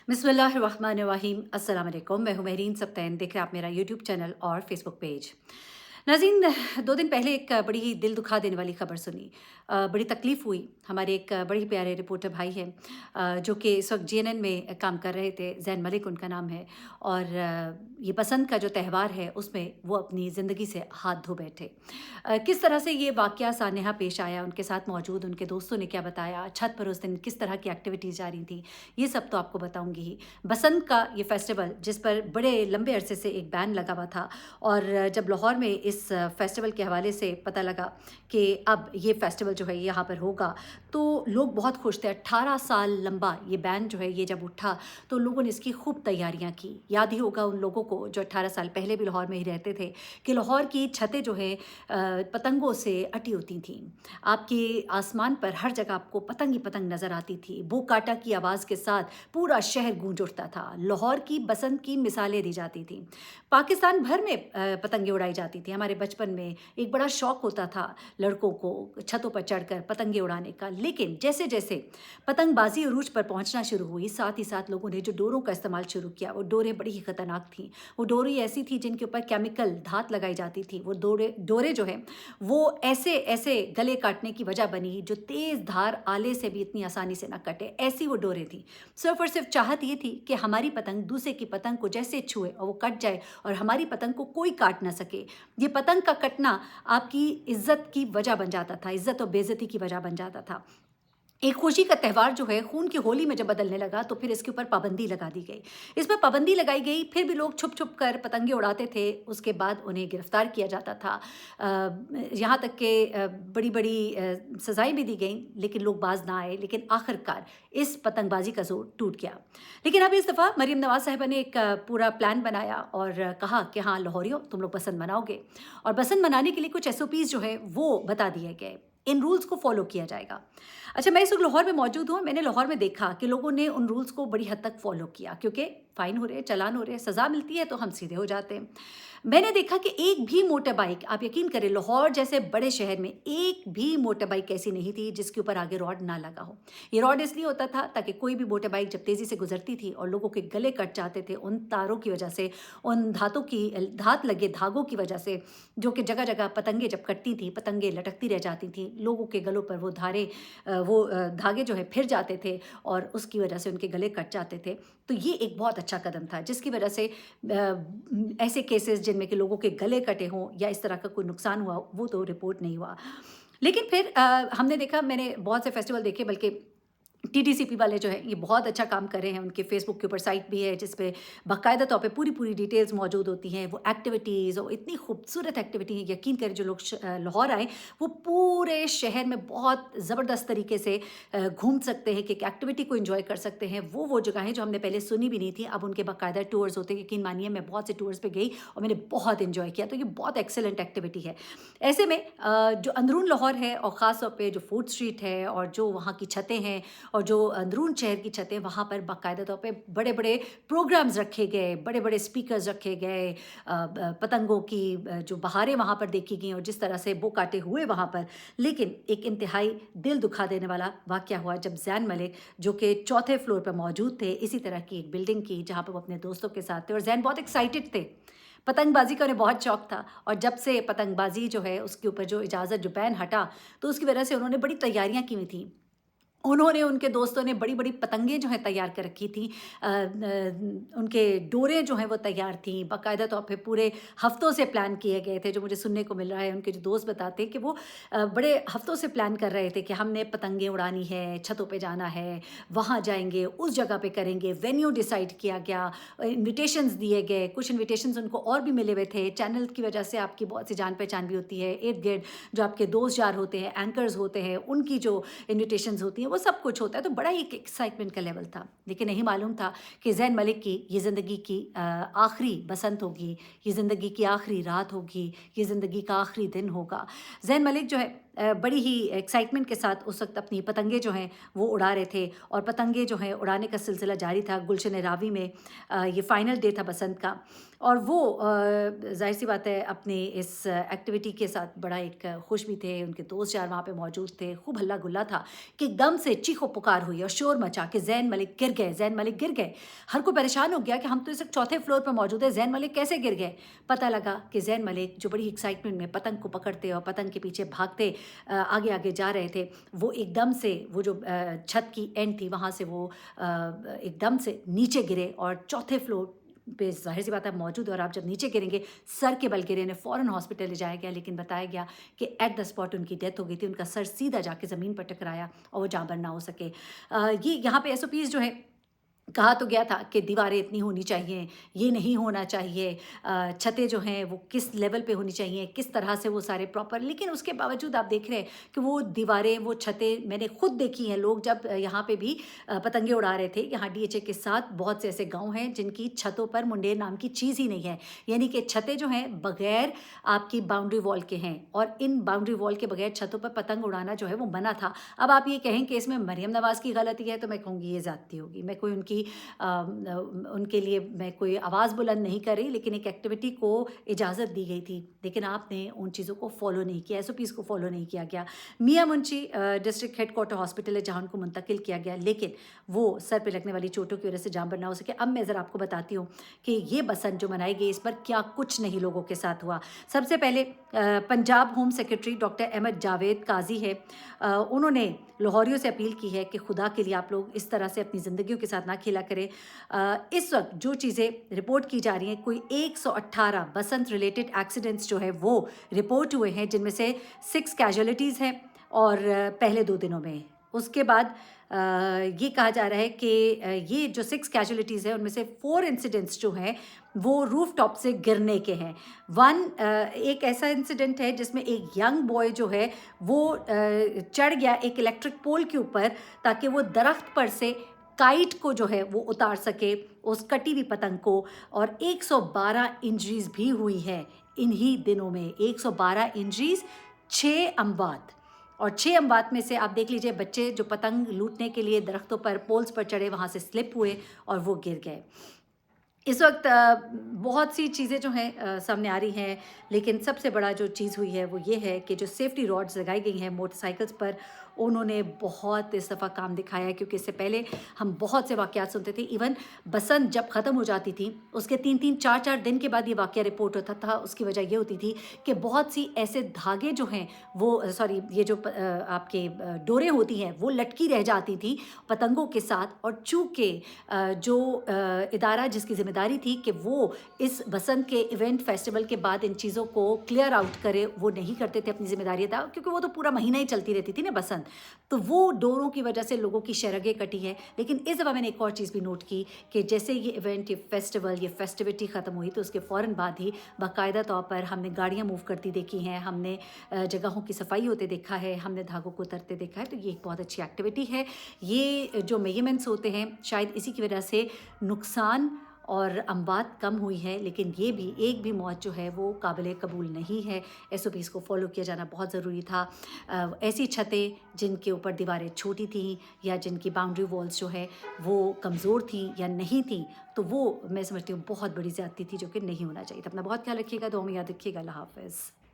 बिस्मिल्लाहिर्रहमानिर्रहीम अस्सलाम वालेकुम। मैं हूं महरीन सब्तैन। देख रहे हैं आप मेरा यूट्यूब चैनल और फेसबुक पेज। नाज़रीन, 2 दिन पहले एक बड़ी ही दिल दुखा देने वाली खबर सुनी। बड़ी तकलीफ़ हुई। हमारे एक बड़े ही प्यारे रिपोर्टर भाई हैं, जो कि इस वक्त जीएनएन में काम कर रहे थे। ज़ैन मलिक उनका नाम है। और ये बसंत का जो त्यौहार है उसमें वो अपनी ज़िंदगी से हाथ धो बैठे। किस तरह से ये वाक़या सानेहा पेश आया, उनके साथ मौजूद उनके दोस्तों ने क्या बताया, छत पर उस दिन किस तरह की एक्टिविटीज़ जारी थी, ये सब तो आपको बताऊँगी ही। बसंत का ये फेस्टिवल जिस पर बड़े लंबे अरसे से एक बैन लगा हुआ था, और जब लाहौर में इस फेस्टिवल के हवाले से पता लगा कि अब ये फेस्टिवल जो है यहाँ पर होगा, तो लोग बहुत खुश थे। 18 साल लंबा ये बैन जो है ये जब उठा तो लोगों ने इसकी खूब तैयारियां की। याद ही होगा उन लोगों को जो 18 साल पहले भी लाहौर में ही रहते थे कि लाहौर की छतें जो है पतंगों से अटी होती थीं। आपके आसमान पर हर जगह आपको पतंग ही पतंग नज़र आती थी। बो काटा की आवाज़ के साथ पूरा शहर गूंज उठता था। लाहौर की बसंत की मिसालें दी जाती थीं। पाकिस्तान भर में पतंगें उड़ाई जाती थी। हमारे बचपन में एक बड़ा शौक होता था लड़कों को छतों पर चढ़कर पतंगे उड़ाने का। लेकिन जैसे जैसे पतंगबाजी अरूज पर पहुंचना शुरू हुई, साथ ही साथ लोगों ने जो डोरों का इस्तेमाल शुरू किया, वो डोरें बड़ी ही खतरनाक थीं। वो डोरी ऐसी थी जिनके ऊपर केमिकल धात लगाई जाती थी। वो डोरे जो है वो ऐसे ऐसे गले काटने की वजह बनी जो तेज़ धार आले से भी इतनी आसानी से ना कटे, ऐसी वो डोरें थी। सिर्फ और सिर्फ चाहत ये थी कि हमारी पतंग दूसरे की पतंग को जैसे छुए और वो कट जाए और हमारी पतंग को कोई काट ना सके। ये पतंग का कटना आपकी इज्जत की वजह बन जाता था, इज्जत और बेइज्जती की वजह बन जाता था। एक खुशी का त्यौहार जो है खून की होली में जब बदलने लगा तो फिर इसके ऊपर पाबंदी लगा दी गई। इसमें पाबंदी लगाई गई, फिर भी लोग छुप छुप कर पतंगे उड़ाते थे। उसके बाद उन्हें गिरफ्तार किया जाता था। यहाँ तक कि बड़ी बड़ी सज़ाएं भी दी गई, लेकिन लोग बाज ना आए। लेकिन आखिरकार इस पतंगबाजी का जोर टूट गया। लेकिन अब इस दफ़ा मरीम नवाज साहिबा ने एक पूरा प्लान बनाया और कहा कि हाँ लाहौरियों, तुम लोग बसंत मनाओगे, और बसंत मनाने के लिए कुछ SOPs जो है वो बता दिए गए। इन रूल्स को फॉलो किया जाएगा। अच्छा, मैं इस वक्त लाहौर में मौजूद हूँ। मैंने लाहौर में देखा कि लोगों ने उन रूल्स को बड़ी हद तक फॉलो किया, क्योंकि फ़ाइन हो रहे, चालान हो रहे, सज़ा मिलती है तो हम सीधे हो जाते हैं। मैंने देखा कि एक भी मोटर बाइक, आप यकीन करें लाहौर जैसे बड़े शहर में एक भी मोटर बाइक ऐसी नहीं थी जिसके ऊपर आगे रॉड ना लगा हो। ये रॉड इसलिए होता था ताकि कोई भी मोटर बाइक जब तेज़ी से गुजरती थी और लोगों के गले कट जाते थे उन तारों की वजह से, उन धातों की धात लगे धागों की वजह से, जो कि जगह जगह पतंगे जब कटती थी पतंगे लटकती रह जाती थी, लोगों के गलों पर वो धागे जो है फिर जाते थे और उसकी वजह से उनके गले कट जाते थे। तो ये एक बहुत अच्छा कदम था जिसकी वजह से ऐसे केसेस जिनमें कि लोगों के गले कटे हों या इस तरह का कोई नुकसान हुआ वो तो रिपोर्ट नहीं हुआ। लेकिन फिर हमने देखा, मैंने बहुत से फेस्टिवल देखे, बल्कि TTCP वाले जो हैं ये बहुत अच्छा काम कर रहे हैं। उनके फेसबुक के ऊपर साइट भी है जिस पे बाकायदा तौर पे पूरी पूरी डिटेल्स मौजूद होती हैं। वो एक्टिविटीज़ और इतनी खूबसूरत एक्टिविटी है, यकीन करें जो लोग लाहौर आए वो पूरे शहर में बहुत ज़बरदस्त तरीके से घूम सकते हैं, कि एक एक्टिविटी को इन्जॉय कर सकते हैं। वो जगहें जो हमने पहले सुनी भी नहीं थी, अब उनके बाकायदा टूर्स होते हैं। यकीन मानिए मैं बहुत से टूर्स पे गई और मैंने बहुत इन्जॉय किया। तो ये बहुत एक्सेलेंट एक्टिविटी है। ऐसे में जो अंदरून लाहौर है और ख़ास तौर पर जो फूड स्ट्रीट है और जो वहाँ की छतें हैं और जो अंदरून शहर की छतें, वहाँ पर बाकायदा तौर पे बड़े बड़े प्रोग्राम्स रखे गए, बड़े बड़े स्पीकर्स रखे गए। पतंगों की जो बहारें वहाँ पर देखी गई और जिस तरह से वो काटे हुए वहाँ पर। लेकिन एक इंतहाई दिल दुखा देने वाला वाक़या हुआ जब ज़ैन मलिक, जो कि चौथे फ्लोर पर मौजूद थे इसी तरह की एक बिल्डिंग की, जहाँ पर वो अपने दोस्तों के साथ थे, और ज़ैन बहुत एक्साइटेड थे। पतंगबाजी का उन्हें बहुत शौक था, और जब से पतंगबाजी जो है उसके ऊपर जो इजाज़त, जो बैन हटा, तो उसकी वजह से उन्होंने बड़ी तैयारियां की हुई थी। उन्होंने, उनके दोस्तों ने बड़ी-बड़ी पतंगें जो हैं तैयार कर रखी थी। उनके डोरे जो हैं वो तैयार थीं। बाकायदा तौर पे पूरे हफ्तों से प्लान किए गए थे। जो मुझे सुनने को मिल रहा है, उनके जो दोस्त बताते हैं कि वो बड़े हफ्तों से प्लान कर रहे थे कि हमने पतंगें उड़ानी है, छतों पे जाना है, वहाँ जाएँगे, उस जगह पे करेंगे। वेन्यू डिसाइड किया गया, इन्विटेशंस दिए गए। कुछ इन्विटेशंस उनको और भी मिले हुए थे। चैनल की वजह से आपकी बहुत सी जान-पहचान भी होती है। इर्द-गिर्द जो आपके दोस्त यार होते हैं, एंकर्स होते हैं, उनकी जो इन्विटेशंस होती हैं, वो सब कुछ होता है। तो बड़ा ही एक एक्साइटमेंट का लेवल था। लेकिन नहीं मालूम था कि ज़ैन मलिक की ये ज़िंदगी की आखिरी बसंत होगी, ये ज़िंदगी की आखिरी रात होगी, ये ज़िंदगी का आखिरी दिन होगा। ज़ैन मलिक जो है बड़ी ही एक्साइटमेंट के साथ उस वक़्त अपनी पतंगे जो हैं वो उड़ा रहे थे और पतंगे जो हैं उड़ाने का सिलसिला जारी था। गुलशन रावी में ये फ़ाइनल डे था बसंत का और वो ज़ाहिर-सी बात है अपनी इस एक्टिविटी के साथ बड़ा एक खुश भी थे, उनके दोस्त यार वहाँ पे मौजूद थे, खूब हल्ला-गुल्ला था कि एकदम से चीखो-पुकार हुई और शोर मचा कि ज़ैन मलिक गिर गए, ज़ैन मलिक गिर गए। हर कोई परेशान हो गया कि हम तो इस वक़्त चौथे फ्लोर पे मौजूद हैं, ज़ैन मलिक कैसे गिर गए? पता लगा कि ज़ैन मलिक जो बड़ी एक्साइटमेंट में पतंग को पकड़ते और पतंग के पीछे भागते आगे-आगे जा रहे थे, वो एकदम से वो जो छत की एंड थी वहाँ से वो एकदम से नीचे गिरे और चौथे फ्लोर पे ज़ाहिर-सी बात है मौजूद और आप जब नीचे गिरेंगे, सर के बल गिरे, इन्हें फ़ौरन हॉस्पिटल ले जाया गया लेकिन बताया गया कि एट द स्पॉट उनकी डेथ हो गई थी, उनका सर सीधा जाके ज़मीन पर टकराया और वो जाँबर ना हो सके। ये यहाँ पे एसओपीज़ जो है कहा तो गया था कि दीवारें इतनी होनी चाहिए, ये नहीं होना चाहिए, छतें जो हैं वो किस लेवल पे होनी चाहिए, किस तरह से वो सारे प्रॉपर, लेकिन उसके बावजूद आप देख रहे हैं कि वो दीवारें, वो छतें मैंने खुद देखी हैं। लोग जब यहाँ पे भी पतंगे उड़ा रहे थे, यहाँ डीएचए के साथ बहुत से ऐसे गाँव हैं जिनकी छतों पर मुंडेर नाम की चीज़ ही नहीं है। यानी कि छतें जो हैं बगैर आपकी बाउंड्री वॉल के हैं और इन बाउंड्री वॉल के बगैर छतों पर पतंग उड़ाना जो है वो मना था। अब आप ये कहें कि इसमें मरियम नवाज़ की गलती है तो मैं कहूँगी ये ज़्यादती होगी। मैं कोई उनके लिए मैं कोई आवाज़ बुलंद नहीं कर रही, लेकिन एक एक्टिविटी को इजाज़त दी गई थी, लेकिन आपने उन चीज़ों को फॉलो नहीं किया, एसओपीज़ को फॉलो नहीं किया गया। मियां मुंशी डिस्ट्रिक्ट हेडक्वार्टर हॉस्पिटल है जहाँ उनको मुंतकिल किया गया, लेकिन वो सर पे लगने वाली चोटों की वजह से जान ना हो सके। अब मैं ज़रा आपको बताती हूँ कि ये बसंत जो मनाई गई इस पर क्या कुछ नहीं लोगों के साथ हुआ। सबसे पहले Punjab home secretary doctor Ahmad Javed Kazi है, उन्होंने लाहौरियों से अपील की है कि खुदा के लिए आप लोग इस तरह से अपनी ज़िंदगियों के साथ ना खेला करें। इस वक्त जो चीज़ें रिपोर्ट की जा रही हैं, कोई 118 बसंत रिलेटेड एक्सीडेंट्स जो है वो रिपोर्ट हुए हैं, जिनमें से 6 कैजुअलिटीज़ हैं और पहले 2 दिनों में। उसके बाद ये कहा जा रहा है कि ये जो 6 कैजुअलिटीज़ हैं उनमें से 4 इंसिडेंट्स जो हैं वो रूफ टॉप से गिरने के हैं। एक ऐसा इंसिडेंट है जिसमें एक यंग बॉय जो है वो चढ़ गया एक इलेक्ट्रिक पोल के ऊपर ताकि वो दरख्त पर से काइट को जो है वो उतार सके, उस कटी हुई पतंग को, और 112 इंजरीज भी हुई है इन्हीं दिनों में। 112 इंजरीज, 6 अमवात, और 6 अमवात में से आप देख लीजिए बच्चे जो पतंग लूटने के लिए दरख्तों पर पोल्स पर चढ़े वहाँ से स्लिप हुए और वो गिर गए। इस वक्त बहुत सी चीज़ें जो हैं सामने आ रही हैं, लेकिन सबसे बड़ा जो चीज़ हुई है वो ये है कि जो सेफ्टी रॉड्स लगाई गई हैं मोटरसाइकिल्स पर, उन्होंने बहुत इस दफ़ा काम दिखाया है, क्योंकि इससे पहले हम बहुत से वाक़यात सुनते थे। इवन बसंत जब ख़त्म हो जाती थी उसके 3-3 4-4 दिन के बाद ये वाक़या रिपोर्ट होता था। उसकी वजह ये होती थी कि बहुत सी ऐसे धागे जो हैं वो ये जो आपके डोरें होती हैं वो लटकी रह जाती थी पतंगों के साथ, और चूँकि जो इदारा जिसकी ज़िम्मेदारी थी कि वो इस बसंत के इवेंट फेस्टिवल के बाद इन चीज़ों को क्लियर आउट करे, वो नहीं करते थे अपनी ज़िम्मेदारी अदा, क्योंकि वो तो पूरा महीना ही चलती रहती थी ना बसंत, तो वो डोरों की वजह से लोगों की शरगें कटी है। लेकिन इस दफ़ा मैंने एक और चीज़ भी नोट की कि जैसे ये इवेंट, ये फेस्टिवल, ये फेस्टिविटी ख़त्म हुई तो उसके फ़ौरन बाद ही बाकायदा तौर पर हमने गाड़ियाँ मूव करती देखी हैं, हमने जगहों की सफाई होते देखा है, हमने धागों को उतरते देखा है। तो ये एक बहुत अच्छी एक्टिविटी है। ये जो मेजरमेंट्स होते हैं शायद इसी की वजह से नुकसान और अमवात कम हुई है, लेकिन ये भी एक भी मौत जो है वो काबिल कबूल नहीं है। एसओपीज़ को फॉलो किया जाना बहुत ज़रूरी था। ऐसी छतें जिनके ऊपर दीवारें छोटी थीं या जिनकी बाउंड्री वॉल्स जो है वो कमज़ोर थीं या नहीं थीं, तो वो मैं समझती हूँ बहुत बड़ी ज़्यादती थी जो कि नहीं होना चाहिए था। अपना बहुत ख्याल रखिएगा, दुआ में याद रखिएगा। अल्लाह हाफ़िज़।